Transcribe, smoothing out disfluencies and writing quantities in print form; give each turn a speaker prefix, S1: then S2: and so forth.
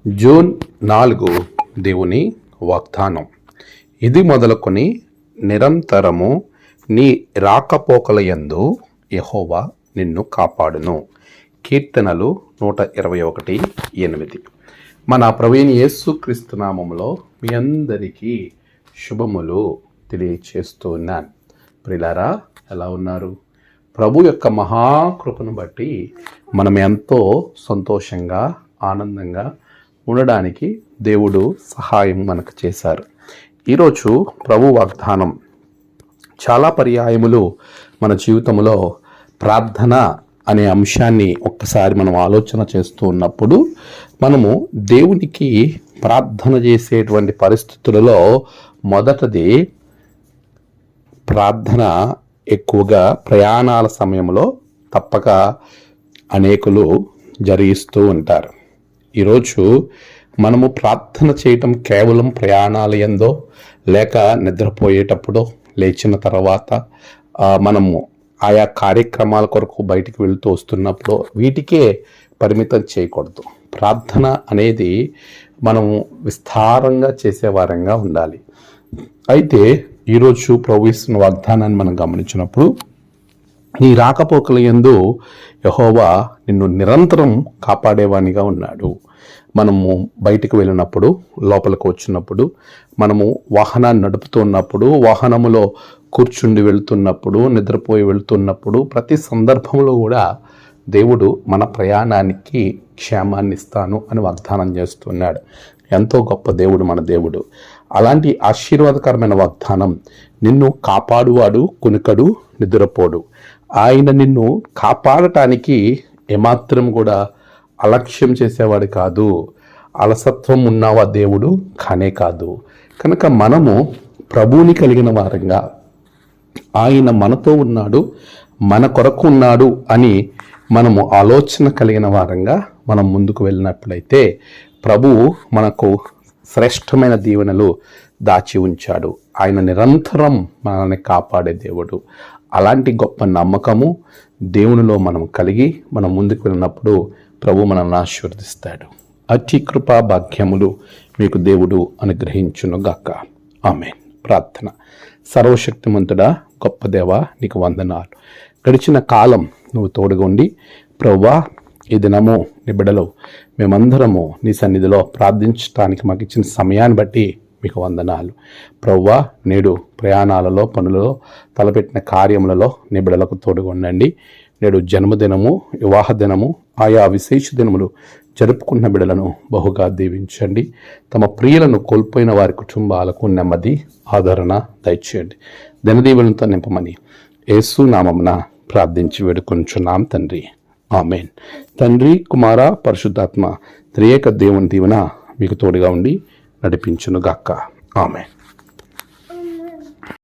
S1: June 4 దేవుని వాగ్దానం. ఇది మొదలుకొని నిరంతరము నీ రాకపోకలయందు యెహోవా నిన్ను కాపాడును. కీర్తనలు 121:8. మన ప్రభువైన యేసుక్రీస్తు నామములో మీ అందరికీ శుభములు తెలియచేస్తూ ఉన్నాను. ప్రియులారా, ఎలా ఉన్నారు? ప్రభు యొక్క మహాకృపను బట్టి మనం ఎంతో సంతోషంగా ఆనందంగా ఉండడానికి దేవుడు సహాయం మనకు చేశారు. ఈరోజు ప్రభు వాగ్దానం చాలా పర్యాయములు మన జీవితంలో ప్రార్థన అనే అంశాన్ని ఒక్కసారి మనం ఆలోచన చేస్తూ ఉన్నప్పుడు మనము దేవునికి ప్రార్థన చేసేటువంటి పరిస్థితులలో మొదటిది ప్రార్థన ఎక్కువగా ప్రయాణాల సమయంలో తప్పక అనేకులు జరిగిస్తూ ఉంటారు. ఈరోజు మనము ప్రార్థన చేయటం కేవలం ప్రయాణాలయందో లేక నిద్రపోయేటప్పుడో లేచిన తర్వాత మనము ఆయా కార్యక్రమాల కొరకు బయటికి వెళుతూ వస్తున్నప్పుడు వీటికే పరిమితం చేయకూడదు. ప్రార్థన అనేది మనము విస్తారంగా చేసేవారంగా ఉండాలి. అయితే ఈరోజు ప్రభు ఇస్తున్న వాగ్దానాన్ని మనం గమనించినప్పుడు నీ రాకపోకల యందు యెహోవా నిన్ను నిరంతరం కాపాడేవానిగా ఉన్నాడు. మనము బయటికి వెళ్ళినప్పుడు, లోపలికి వచ్చినప్పుడు, మనము వాహనాన్ని నడుపుతున్నప్పుడు, వాహనములో కూర్చుండి వెళుతున్నప్పుడు, నిద్రపోయి వెళుతున్నప్పుడు, ప్రతి సందర్భంలో కూడా దేవుడు మన ప్రయాణానికి క్షేమాన్ని ఇస్తాను అని వాగ్దానం చేస్తున్నాడు. ఎంతో గొప్ప దేవుడు మన దేవుడు. అలాంటి ఆశీర్వాదకరమైన వాగ్దానం, నిన్ను కాపాడువాడు కునుకడు నిద్రపోడు. ఆయన నిన్ను కాపాడటానికి ఏమాత్రం కూడా అలక్ష్యం చేసేవాడు కాదు. అలసత్వం ఉన్నవా దేవుడు కానే కాదు. కనుక మనము ప్రభువుని కలిగిన వారంగా, ఆయన మనతో ఉన్నాడు, మన కొరకు ఉన్నాడు అని మనము ఆలోచన కలిగిన వారంగా మనం ముందుకు వెళ్ళినట్లయితే ప్రభువు మనకు శ్రేష్టమైన దీవెనలు దాచి ఉంచాడు. ఆయన నిరంతరం మనల్ని కాపాడే దేవుడు. అలాంటి గొప్ప నమ్మకము దేవునిలో మనం కలిగి మనం ముందుకు వెళ్ళినప్పుడు ప్రభు మనల్ని ఆశీర్వదిస్తాడు. అతి కృపా భాగ్యములు మీకు దేవుడు అనుగ్రహించునుగాక. ఆమేన్. ప్రార్థన. సర్వశక్తిమంతుడా, గొప్ప దేవా, నీకు వందనాలు. గడిచిన కాలం నువ్వు తోడుగా ఉండి ప్రభువా, ఈ దినము నీ బిడ్డలు మేమందరము నీ సన్నిధిలో ప్రార్థించడానికి మాకు ఇచ్చిన సమయాన్ని బట్టి మీకు వందనాలు. ప్రభువా, నేడు ప్రయాణాలలో, పనులలో, తలపెట్టిన కార్యములలో నీ బిడ్డలకు తోడుగా ఉండండి. నేడు జన్మదినము, వివాహ దినము, ఆయా విశేష దినములు జరుపుకున్న బిడ్డలను బహుగా దీవించండి. తమ ప్రియులను కోల్పోయిన వారి కుటుంబాలకు నెమ్మది, ఆదరణ దయచేయండి. దినదీవులతో నింపమని యేసు నామమున ప్రార్థించి వేడుకొంచున్నాం తండ్రి. ఆమేన్. తండ్రి, కుమార, పరిశుద్ధాత్మ త్రియేక దేవుని దీవెన మీకు తోడుగా ఉండి నడిపించునుగాక. ఆమేన్.